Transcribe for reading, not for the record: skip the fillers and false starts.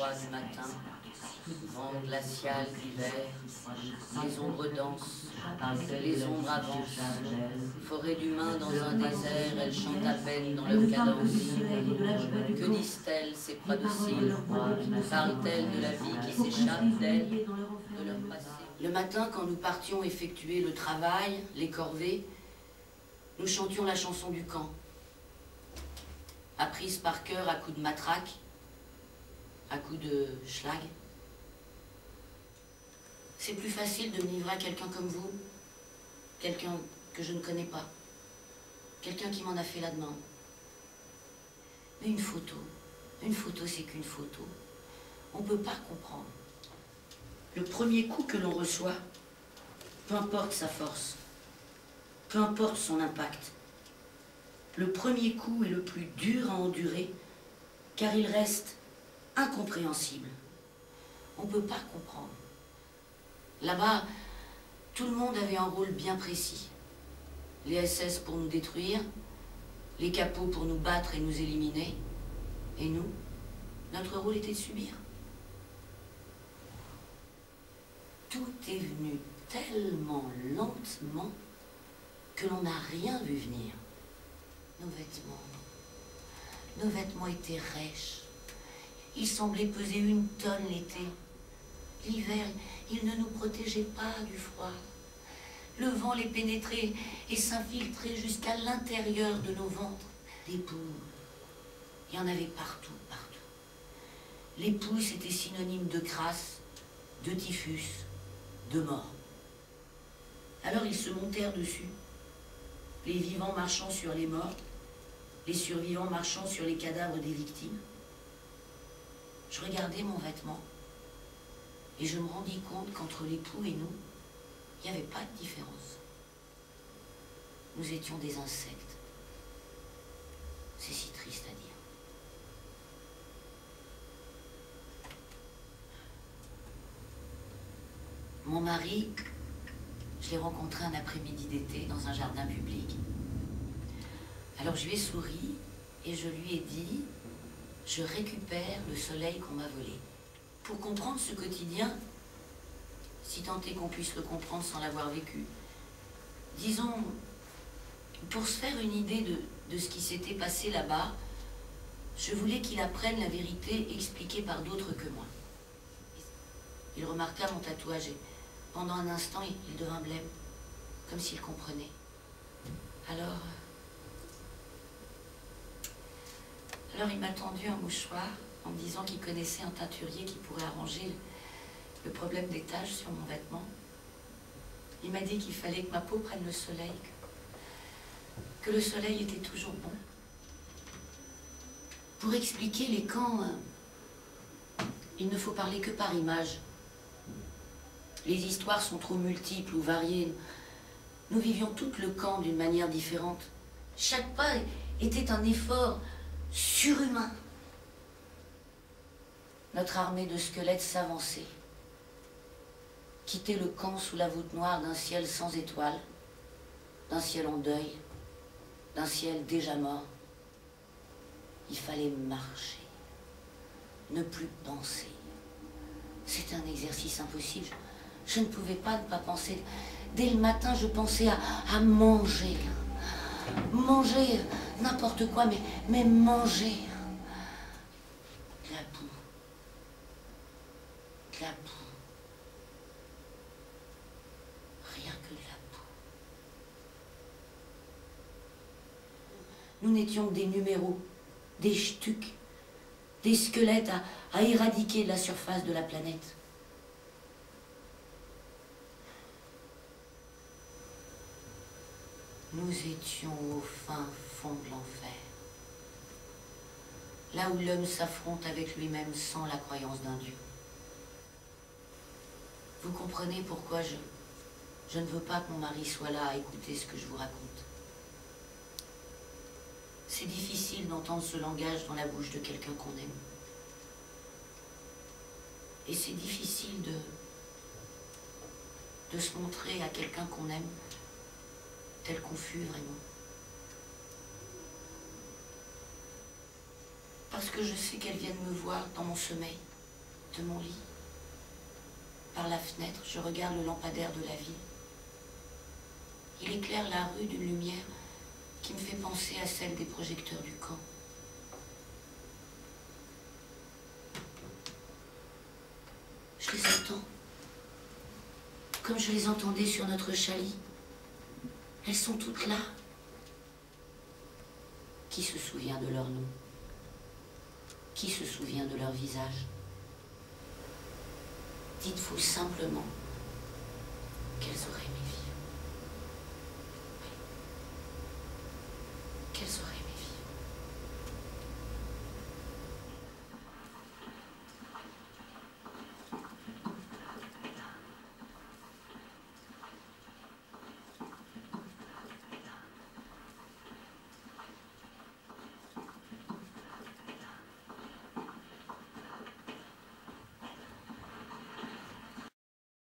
froid du matin, vent glacial d'hiver, les ombres dansent, les ombres avancent, forêt d'humains dans un désert, elles chantent à peine dans leur cadence. Que disent-elles, ces proies dociles? Parlent-elles de la vie qui s'échappe d'elles, de leur passé? Le matin, quand nous partions effectuer le travail, les corvées, nous chantions la chanson du camp, apprise par cœur à coups de matraque, à coups de schlag. C'est plus facile de me livrer à quelqu'un comme vous, quelqu'un que je ne connais pas, quelqu'un qui m'en a fait la demande. Mais une photo c'est qu'une photo. On ne peut pas comprendre. Le premier coup que l'on reçoit, peu importe sa force, peu importe son impact, le premier coup est le plus dur à endurer, car il reste incompréhensible. On ne peut pas comprendre. Là-bas, tout le monde avait un rôle bien précis. Les SS pour nous détruire, les capots pour nous battre et nous éliminer. Et nous, notre rôle était de subir. Tout est venu tellement lentement que l'on n'a rien vu venir. Nos vêtements étaient rêches. Ils semblaient peser 1 tonne l'été. L'hiver, ils ne nous protégeaient pas du froid. Le vent les pénétrait et s'infiltrait jusqu'à l'intérieur de nos ventres. Des poules, il y en avait partout, partout. Les poules, c'était synonyme de crasse, de typhus, de mort. Alors ils se montèrent dessus, les vivants marchant sur les morts, les survivants marchant sur les cadavres des victimes. Je regardais mon vêtement et je me rendis compte qu'entre les poux et nous, il n'y avait pas de différence. Nous étions des insectes. C'est si triste à dire. Mon mari, je l'ai rencontré un après-midi d'été dans un jardin public. Alors je lui ai souri et je lui ai dit « Je récupère le soleil qu'on m'a volé ». Pour comprendre ce quotidien, si tant est qu'on puisse le comprendre sans l'avoir vécu, disons, pour se faire une idée de ce qui s'était passé là-bas, je voulais qu'il apprenne la vérité expliquée par d'autres que moi. Il remarqua mon tatouage et pendant un instant, il devint blême, comme s'il comprenait. Alors il m'a tendu un mouchoir en me disant qu'il connaissait un teinturier qui pourrait arranger le problème des taches sur mon vêtement. Il m'a dit qu'il fallait que ma peau prenne le soleil, que le soleil était toujours bon. Pour expliquer les camps, il ne faut parler que par image. Les histoires sont trop multiples ou variées. Nous vivions tout le camp d'une manière différente. Chaque pas était un effort surhumain. Notre armée de squelettes s'avançait, quittait le camp sous la voûte noire d'un ciel sans étoiles, d'un ciel en deuil, d'un ciel déjà mort. Il fallait marcher, ne plus penser. C'était un exercice impossible. Je ne pouvais pas ne pas penser. Dès le matin, je pensais à manger. Manger n'importe quoi, mais manger. De la boue. De la boue. Rien que de la boue. Nous n'étions que des numéros, des stucs, des squelettes à éradiquer de la surface de la planète. Nous étions au fin fond de l'enfer, là où l'homme s'affronte avec lui-même sans la croyance d'un Dieu. Vous comprenez pourquoi je ne veux pas que mon mari soit là à écouter ce que je vous raconte. C'est difficile d'entendre ce langage dans la bouche de quelqu'un qu'on aime. Et c'est difficile de se montrer à quelqu'un qu'on aime tel qu'on fut vraiment. Parce que je sais qu'elles viennent me voir dans mon sommeil. de mon lit. Par la fenêtre, je regarde le lampadaire de la ville. Il éclaire la rue d'une lumière qui me fait penser à celle des projecteurs du camp. Je les entends, comme je les entendais sur notre chalet. Elles sont toutes là. Qui se souvient de leur nom? Qui se souvient de leur visage? Dites-vous simplement qu'elles auraient aimé vivre. Oui. Qu'elles auraient